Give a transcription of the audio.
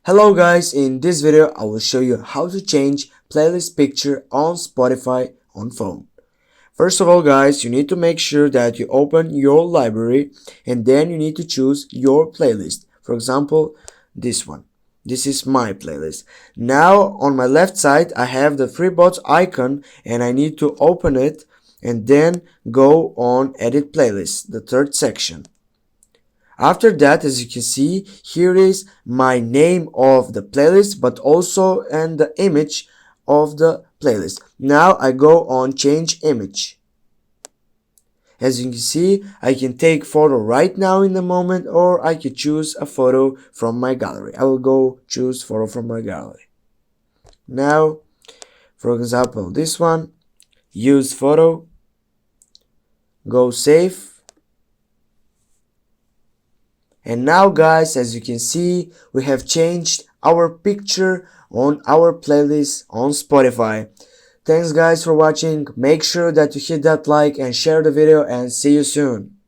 Hello guys, in this video I will show you how to change playlist picture on Spotify on phone. First of all guys, you need to make sure that you open your library and then you need to choose your playlist. For example, this one. This is my playlist. Now on my left side I have the three dots icon and I need to open it and then go on edit playlist, the third section. After that, as you can see, here is my name of the playlist, but also and the image of the playlist. Now I go on change image. As you can see, I can take photo right now in the moment, or I could choose a photo from my gallery. I will go choose photo from my gallery. Now, for example, this one, use photo, go save. And now guys, as you can see, we have changed our picture on our playlist on Spotify. Thanks guys for watching. Make sure that you hit that like and share the video, and see you soon.